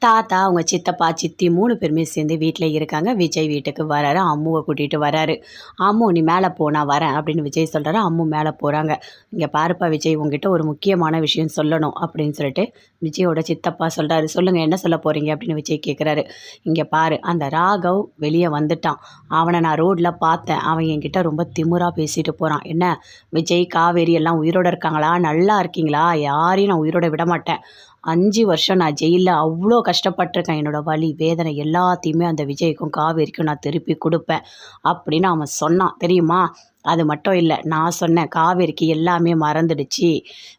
தாத்தா, அவங்க சித்தப்பா, சித்தி 3 பேருமே சேர்ந்து வீட்ல இருக்காங்க. விஜய் வீட்டுக்கு வராரு. அம்முவ கூட்டிட்டு வராரு. "அம்மு நீ மேல போ, நான் வரேன்" அப்படின்னு விஜய் சொல்றாரு. அம்மு மேல போறாங்க. "இங்க பாருப்பா விஜய், உன்கிட்ட ஒரு முக்கியமான விஷயம் சொல்லணும்" அப்படின்னு சொல்லிட்டு விஜயோட சித்தப்பா சொல்றாரு. "சொல்லுங்க, என்ன சொல்ல போறீங்க?" அப்படின்னு விஜய் கேட்குறாரு. "இங்க பாரு, அந்த ராகவ் வெளிய வந்துட்டான். அவன நான் ரோட்ல பார்த்தேன். அவன் என்கிட்ட ரொம்ப திமிரா பேசிட்டு போறான். என்ன விஜய், காவேரி எல்லாம் உயிரோட இருக்காங்களா? நல்லா இருக்கீங்களா? யாரையும் நான் உயிரோட விட மாட்டேன். 5 வருஷம் நான் ஜெயில்ல அவ்ளோ கஷ்டப்பட்டுருக்கேன். என்னோட வலி, வேதனை எல்லாத்தையுமே அந்த விஜய்க்கும், காவேரிக்கும் நான் திருப்பி குடுப்பேன்" அப்படின்னு அவன் சொன்னான் தெரியுமா? அது மட்டும் இல்ல, நான் சொன்னேன் காவேரிக்கு எல்லாமே மறந்துடுச்சு.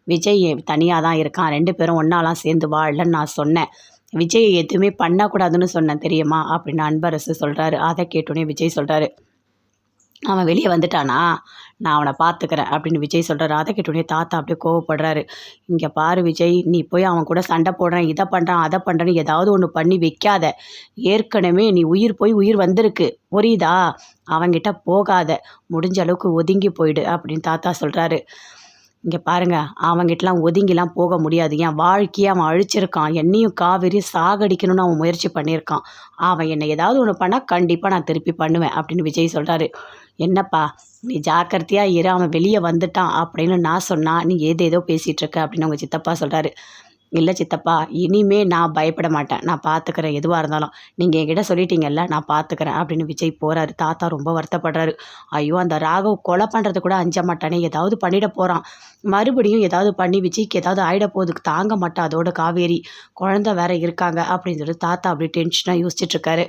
விஜய் தனியா தான் இருக்கான். 2 பேரும் ஒண்ணாலாம் சேர்ந்து வாழலன்னு நான் சொன்னேன். விஜய் எதுவுமே பண்ணக்கூடாதுன்னு சொன்னேன் தெரியுமா? அப்படின்னு அன்பரசு சொல்றாரு. அத கேட்டோனே விஜய் சொல்றாரு, "அவன் வெளிய வந்துட்டானா? நான் அவன பார்த்துக்கிறேன்" அப்படின்னு விஜய் சொல்றாரு. அத கேட்டோனே தாத்தா அப்படியே கோவப்படுறாரு. "இங்க பாரு விஜய், நீ போய் அவன் கூட சண்டை போடுறேன், இத பண்றான், அத பண்றேன்னு ஏதாவது ஒண்ணு பண்ணி வைக்காத. ஏற்கனவே நீ உயிர் போய் உயிர் வந்திருக்கு. புரியுதா? அவன்கிட்ட போகாத. முடிஞ்ச அளவுக்கு ஒதுங்கி போயிடு" அப்படின்னு தாத்தா சொல்றாரு. "இங்க பாருங்க, அவன்கிட்டலாம் ஒதுங்கிலாம் போக முடியாது. என் வாழ்க்கைய அவன் அழிச்சிருக்கான். என்னையும் காவேரியும் சாகடிக்கணும்னு அவன் முயற்சி பண்ணியிருக்கான். அவன் என்னை ஏதாவது ஒண்ணு பண்ணா கண்டிப்பா நான் திருப்பி பண்ணுவேன்" அப்படின்னு விஜய் சொல்றாரு. "என்னப்பா, நீ ஜாக்கிரதையா இரு. அவன் வெளிய வந்துட்டான் அப்படின்னு நான் சொன்னா, நீ ஏதேதோ பேசிட்டு இருக்க" அப்படின்னு அவங்க சித்தப்பா சொல்றாரு. "இல்ல சித்தப்பா, இனிமே நான் பயப்பட மாட்டேன். நான் பார்த்துக்கிறேன் எதுவா இருந்தாலும். நீங்க என்கிட்ட சொல்லிட்டீங்கல்ல, நான் பார்த்துக்கிறேன்" அப்படின்னு விஜய் போறாரு. தாத்தா ரொம்ப வருத்தப்படுறாரு. ஐயோ! அந்த ராகவ் கொலை பண்றதுக்கு கூட அஞ்ச மாட்டானே, ஏதாவது பண்ணிட போறான். மறுபடியும் ஏதாவது பண்ணி விஜய்க்கு ஏதாவது ஆயிட போகுது. தாங்க மாட்டா அதோட காவேரி. குழந்தை வேற இருக்காங்க அப்படின்னு சொல்லிட்டு தாத்தா அப்படியே டென்ஷனா யோசிச்சுட்டு இருக்காரு.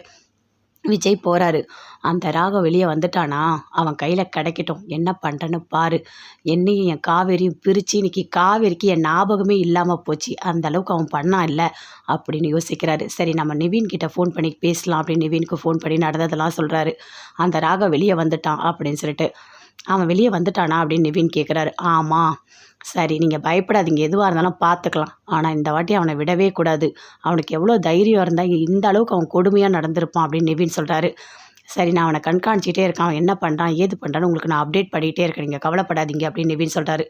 விஜய் போறாரு. "அந்த ராகவ் வெளிய வந்துட்டானா? அவன் கையில கிடைக்கட்டும். என்ன பண்றேன்னு பாரு. என்னையும் என் காவேரியும் பிரிச்சு இன்னைக்கு காவேரிக்கு என் ஞாபகமே இல்லாம போச்சு. அந்த அளவுக்கு அவன் பண்ணான் இல்ல" அப்படின்னு யோசிக்கிறாரு. சரி, நம்ம நிவின் கிட்ட ஃபோன் பண்ணி பேசலாம் அப்படின்னு நிவினுக்கு ஃபோன் பண்ணி நடந்ததெல்லாம் சொல்றாரு. "அந்த ராகவ் வெளிய வந்துட்டான்" அப்படின்னு சொல்லிட்டு. "அவன் வெளிய வந்துட்டானா?" அப்படின்னு நிவின் கேட்குறாரு. "ஆமா." "சரி, நீங்க பயப்படாதீங்க. எதுவா இருந்தாலும் பார்த்துக்கலாம். ஆனா இந்த வாட்டி அவன விடவே கூடாது. அவனுக்கு எவ்வளோ தைரியம் இருந்தா இந்த அளவுக்கு அவன் கொடுமையா நடந்திருப்பான்" அப்படின்னு நிவின் சொல்றாரு. "சரி, நான் அவன கண்காணிச்சுட்டே இருக்கேன். அவன் என்ன பண்றான், ஏது பண்றான்னு உங்களுக்கு நான் அப்டேட் பண்ணிட்டே இருக்கேன். நீங்க கவலைப்படாதீங்க" அப்படின்னு நிவின் சொல்றாரு.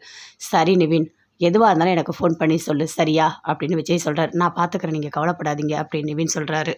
"சரி நிவின், எதுவா இருந்தாலும் எனக்கு ஃபோன் பண்ணி சொல்லு. சரியா?" அப்படின்னு விஜய் சொல்றாரு. "நான் பார்த்துக்கிறேன். நீங்க கவலைப்படாதீங்க" அப்படின்னு நிவின் சொல்றாரு.